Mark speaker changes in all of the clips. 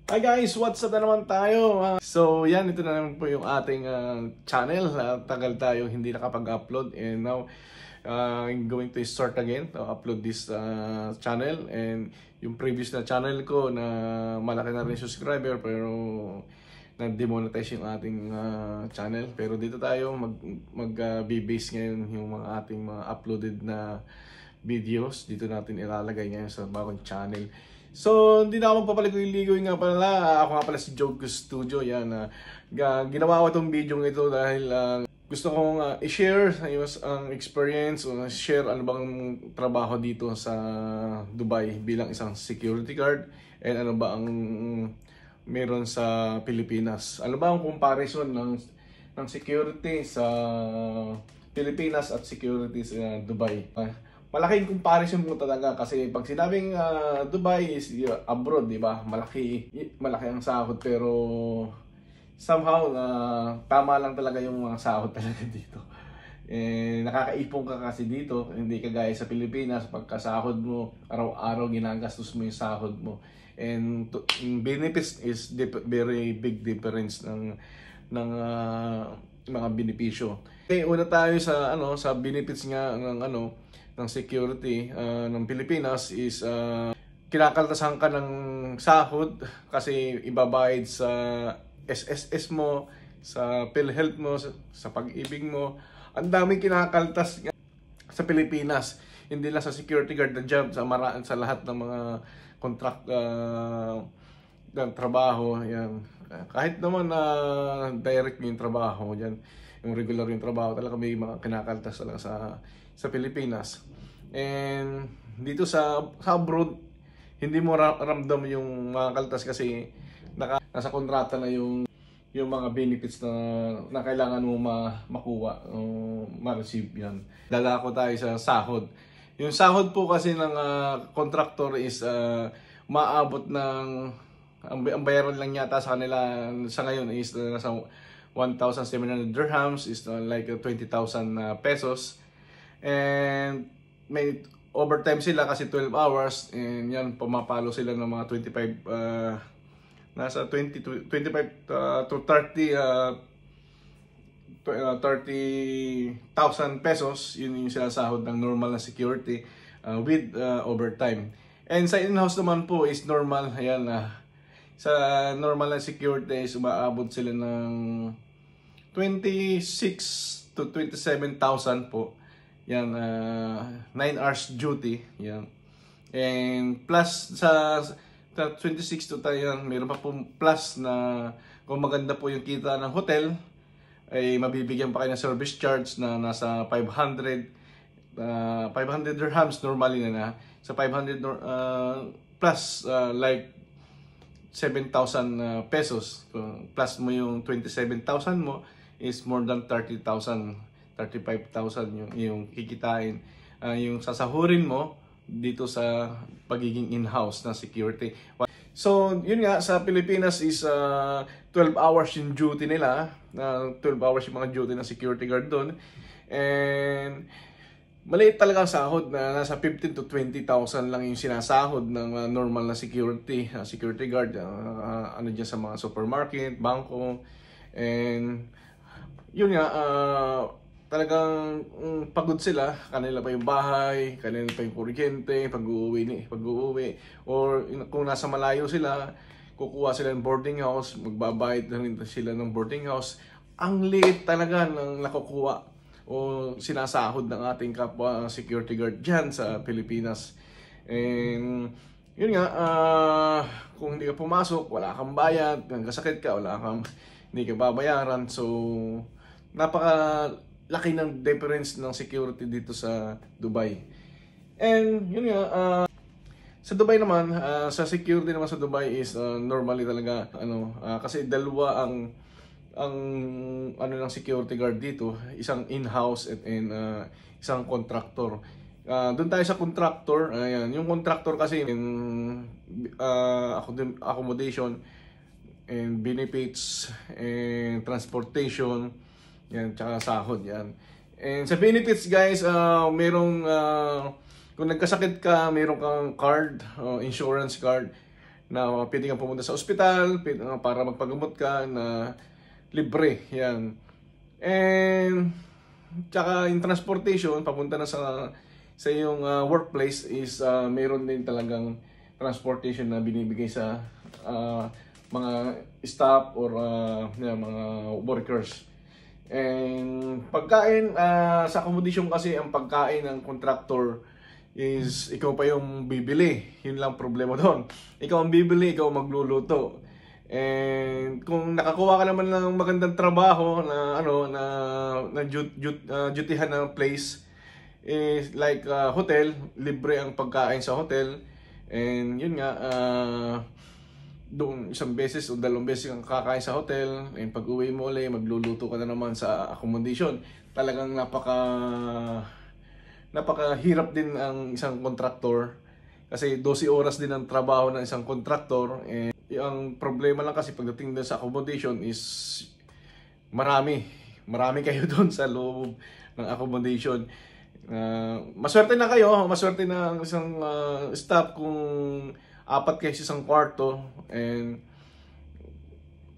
Speaker 1: Hi guys, what's up na naman tayo? So yan, ito na naman po yung ating channel. Tagal tayo hindi nakapag-upload and now I'm going to start again to upload this channel. And yung previous na channel ko na malaki na rin subscriber pero na-demonetize yung ating channel. Pero dito tayo mag-base ngayon yung mga ating mga uploaded na videos. Dito natin ilalagay ngayon sa bagong channel. So, hindi na ako magpapaligoy-ligoy nga pala. Ako nga pala si Joke Studio. Yan, ginawa ko itong video ito dahil gusto kong i-share ang experience o share ano bang trabaho dito sa Dubai bilang isang security guard and ano ba ang meron sa Pilipinas. Ano ba ang comparison ng security sa Pilipinas at security sa Dubai? Malaking comparison mo talaga kasi pag sinabing Dubai is abroad, di ba? Malaki ang sahod pero somehow tama lang talaga yung mga sahod talaga dito. Nakakaipon ka kasi dito, hindi kagaya sa Pilipinas pagkasahod mo, araw-araw ginagastos mo yung sahod mo. And benefits is very big difference ng mga benepisyo. Okay, una tayo sa benefits nga ng security ng Pilipinas is kinakaltasan ka ng sahod kasi ibabayad sa SSS mo, sa PhilHealth mo, sa pag-ibig mo. Ang daming kinakaltas sa Pilipinas. Hindi lang sa security guard na job, sa lahat ng mga contract ng trabaho. Yan. Kahit naman na direct yung trabaho, yan, yung regular yung trabaho, talaga may mga kinakaltas talaga sa Pilipinas. And dito sa abroad, hindi mo ramdam yung mga kaltas kasi nasa kontrata na yung mga benefits na kailangan mo makuha o ma-receive yan. Dadako tayo sa sahod. Yung sahod po kasi ng contractor is maabot ng ang bayaran lang yata sa kanila sa ngayon is nasa 1,700 dirhams is like 20,000 pesos. And may overtime sila kasi 12 hours and yan pumapalo sila ng mga 25 nasa 25 to 30,000 pesos. Yun yung sinasahod ng normal na security with overtime. And sa in-house naman po is normal. Ayan, sa normal na security is umaabot sila ng 26 to 27,000 po. Yan, 9 hours duty. Yan. And plus sa 26 to tayo, mayroon pa po plus na kung maganda po yung kita ng hotel, ay mabibigyan pa kayo ng service charge na nasa 500 dirhams normally na sa 500 plus like 7,000 pesos. Plus mo yung 27,000 mo is more than 30,000. 35,000 yung kikitain, yung sasahurin mo dito sa pagiging in-house na security. So, yun nga, sa Pilipinas is 12 hours yung duty nila. 12 hours yung mga duty ng security guard doon. And maliit talaga ang sahod na nasa 15 to 20,000 lang yung sinasahod ng normal na security guard. Ano dyan sa mga supermarket, bangko. And yun nga, talagang pagod sila, kanila pa yung bahay, kanila pa yung kuryente, pag-uwi, or kung nasa malayo sila, kukuha sila ng boarding house, magbabayad na rin sila ng boarding house. Ang liit talaga ng nakukuha o sinasahod ng ating kapwa security guard dyan sa Pilipinas. And yun nga, kung hindi ka pumasok, wala kang bayad, kung kasakit ka, hindi ka babayaran. So laki ng difference ng security dito sa Dubai. And yun nga, sa Dubai naman, sa security naman sa Dubai is normally talaga kasi dalawa ang ng security guard dito, isang in-house and isang contractor. Doon tayo sa contractor. Ayan, yung contractor kasi accommodation and benefits and transportation, yan, tsaka sahod yan. And sa benefits guys, merong kung nagkasakit ka, meron kang card, insurance card. na pwede kang pumunta sa ospital para magpagamot ka na libre. Yan. And tsaka yung transportation papunta na sa iyong workplace is meron din talagang transportation na binibigay sa mga staff or mga workers. And pagkain sa accommodation kasi, ang pagkain ng contractor is ikaw pa yung bibili. Yun lang problema doon. Ikaw ang bibili, ikaw magluluto. And kung nakakuha ka naman ng magandang trabaho na dutihan ng place is like hotel, libre ang pagkain sa hotel. And yun nga, doon isang beses o dalawang beses kang kakain sa hotel, and pag uwi mo ulit, magluluto ka na naman sa accommodation. Talagang napakahirap din ang isang contractor kasi 12 oras din ang trabaho ng isang contractor. And ang problema lang kasi pagdating din sa accommodation is marami kayo doon sa loob ng accommodation. Maswerte na kayo, maswerte na ang isang staff kung 4 kayo sa isang kwarto. And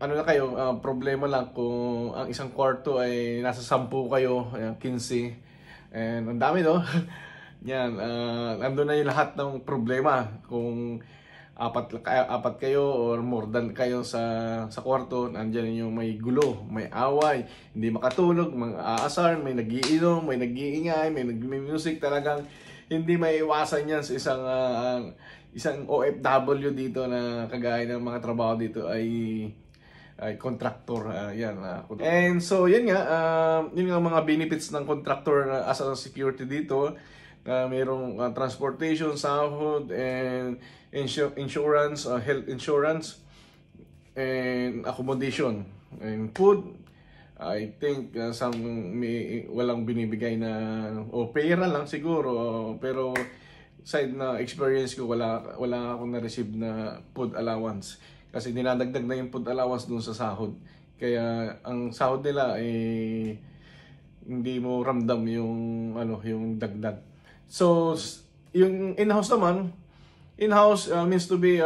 Speaker 1: ano na kayo, problema lang kung ang isang kwarto ay nasa 10 kayo, 15. And ang dami, no? Yan, nandun na yung lahat ng problema. Kung 4 kayo or more than kayo sa kwarto, nandiyan yung may gulo, may away, hindi makatulog, mga aasar, may nagiinom, may nag-iingay, may nag-music. Talagang hindi maiiwasan yan sa isang OFW dito na kagaya ng mga trabaho dito ay contractor. And so yun nga, yun nga mga benefits ng contractor as a security dito. Mayroong transportation, sahod, and insurance, health insurance, and accommodation, and food. I think walang binibigay na o pera lang siguro, pero side na experience ko, wala akong na-receive na food allowance kasi dinadagdag na yung food allowance dun sa sahod. Kaya ang sahod nila hindi mo ramdam yung dagdag. So yung in-house naman, in-house means to be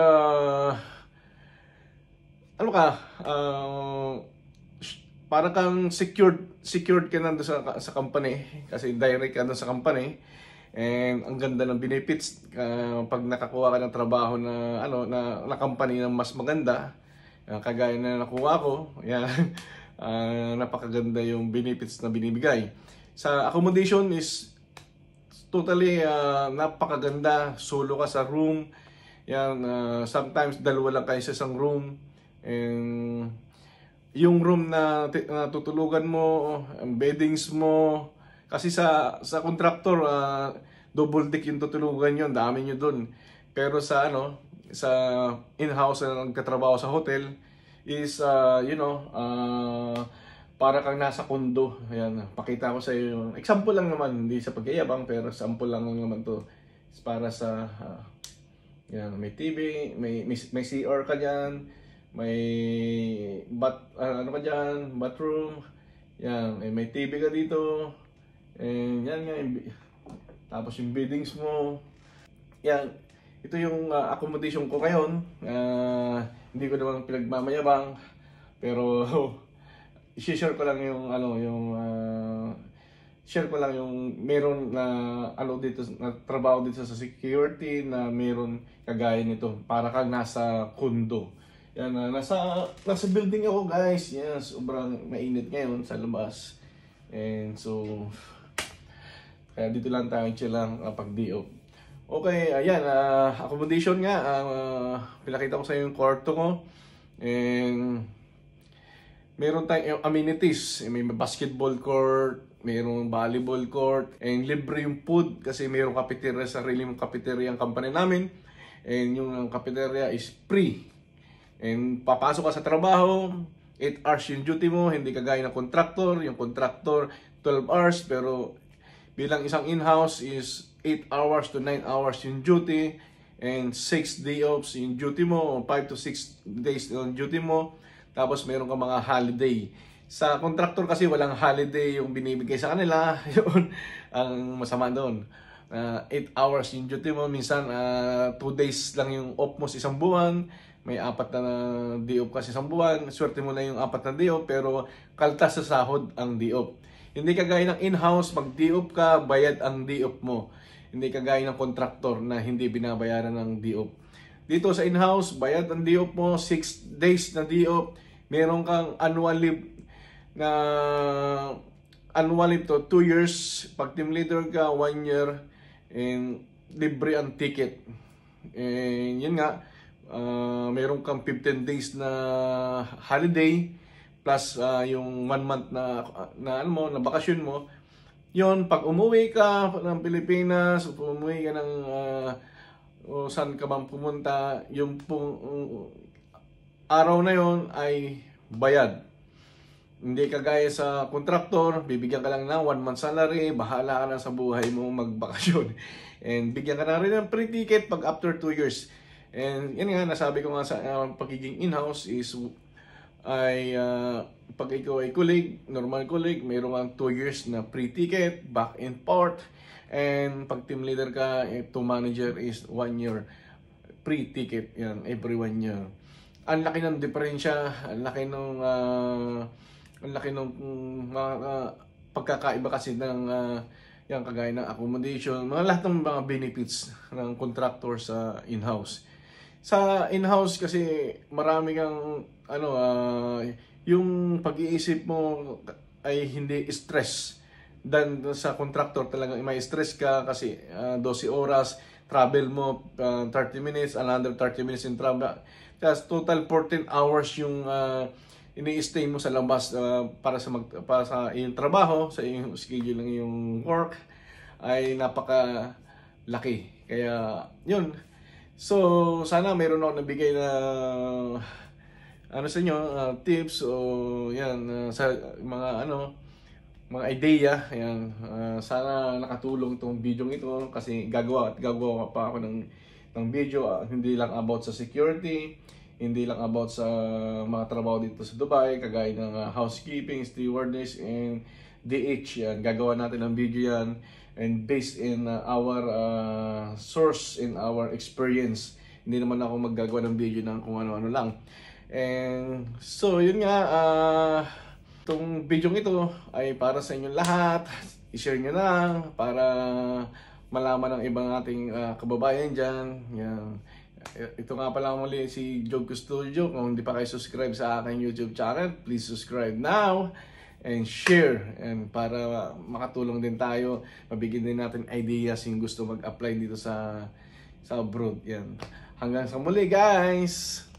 Speaker 1: para kang secured ka na sa company kasi direct ka na sa company. And ang ganda ng benefits pag nakakuha ka ng trabaho na company na mas maganda, kagaya na nakuha ko. Yan. Napakaganda yung benefits na binibigay. Sa accommodation is totally napakaganda. Solo ka sa room. Yan, sometimes dalawa lang kayo sa isang room. And yung room na tutulugan mo, ang beddings mo, kasi sa contractor, double deck yung tutulugan yun, dami nyo dun. Pero sa in-house na nagkatrabaho sa hotel is, para kang nasa kondo. Ayan, pakita ko sa iyo. Example lang naman, hindi sa pagyayabang, pero sample lang naman to. It's para sa, yan, may TV, may CR ka dyan, may bathroom, yan, may TV ka dito. And yan nga, tapos yung beddings mo. Yan, ito yung accommodation ko ngayon. Hindi ko naman pinagmamayabang, pero i-share ko lang yung meron na dito na trabaho dito sa security na meron kagaya nito, para kang nasa condo. Yan, nasa building ako, guys. Yan, sobrang mainit ngayon sa labas. And so kaya dito lang tayo chill lang pag-DO. Okay, ayan, accommodation nga, pinakita ko sa iyo yung kwarto ko. And meron tayong amenities, may basketball court, mayroong volleyball court, and libre yung food kasi mayroong cafeteria, sarili mong cafeteria ang company namin. And yung cafeteria is free. And papasok ka sa trabaho, 8 hours yung duty mo, hindi kagaya ng contractor. Yung contractor, 12 hours, pero bilang isang in-house is 8 hours to 9 hours yung duty, and 6 day offs yung duty mo, 5 to 6 days yung duty mo. Tapos meron ka mga holiday. Sa contractor kasi walang holiday yung binibigay sa kanila. Yun ang masama doon. 8 hours yung duty mo. Minsan 2 days lang yung off mo sa isang buwan. May 4 na day off kasi isang buwan. Swerte mo na yung 4 na day off, pero kaltas sa sahod ang day off. Hindi kagaya ng in-house, mag day off ka, bayad ang day off mo. Hindi kagaya ng contractor na hindi binabayaran ng day off. Dito sa in-house, bayad ang day off mo, 6 days na day off. Meron kang annual leave na annual leave to 2 years. Pag team leader ka, 1 year. And libre ang ticket. And yun nga, meron kang 15 days na holiday plus yung 1 month na ano mo, na bakasyon mo. Yun, pag umuwi ka ng Pilipinas, umuwi ka ng o saan ka man pumunta, yung pong araw na yon ay bayad. Hindi kagaya sa contractor, bibigyan ka lang ng 1 month salary, bahala ka na sa buhay mo magbakasyon. And bigyan ka na rin ng free ticket pag after 2 years. And yan nga, nasabi ko nga sa pagiging in-house is ay pag ikaw ay colleague, normal colleague, mayroon kang 2 years na free ticket, back and forth. And pag team leader ka, to manager is 1 year free ticket, yan, every 1 year. Ang laki ng diferensya, ang laki ng pagkakaiba kasi ng yan, kagaya ng accommodation, lahat ng mga benefits ng contractor sa in-house. Sa in-house kasi marami kang yung pag-iisip mo ay hindi stress. Dan sa contractor talagang may stress ka kasi 12 oras travel mo, 30 minutes, another 30 minutes in travel. Tapos total 14 hours yung ini-stay mo sa labas para sa iyong trabaho, sa iyong schedule ng iyong work ay napaka laki. Kaya yun. So sana mayroon ako nabigay na sa inyo tips o yan sa mga mga idea. Yan, sana nakatulong tong video ito kasi gagawa pa ako ng video hindi lang about sa security, hindi lang about sa mga trabaho dito sa Dubai, kagaya ng housekeeping, stewardess, and DH. Yan, gagawa natin ng video yan. And based in our source, in our experience. Hindi naman ako maggagawa ng video ng kung ano-ano lang. And so, yun nga. Itong video ito ay para sa inyong lahat. I-share nyo lang para malaman ng ibang ating kababayan dyan. Yan. Ito nga pala muli si Joe Custodio. Kung hindi pa kayo subscribe sa aking YouTube channel, please subscribe now and share, and para makatulong din tayo, mabigyan din natin ideas yung gusto mag-apply dito sa abroad. Yan. Hanggang sa muli, guys!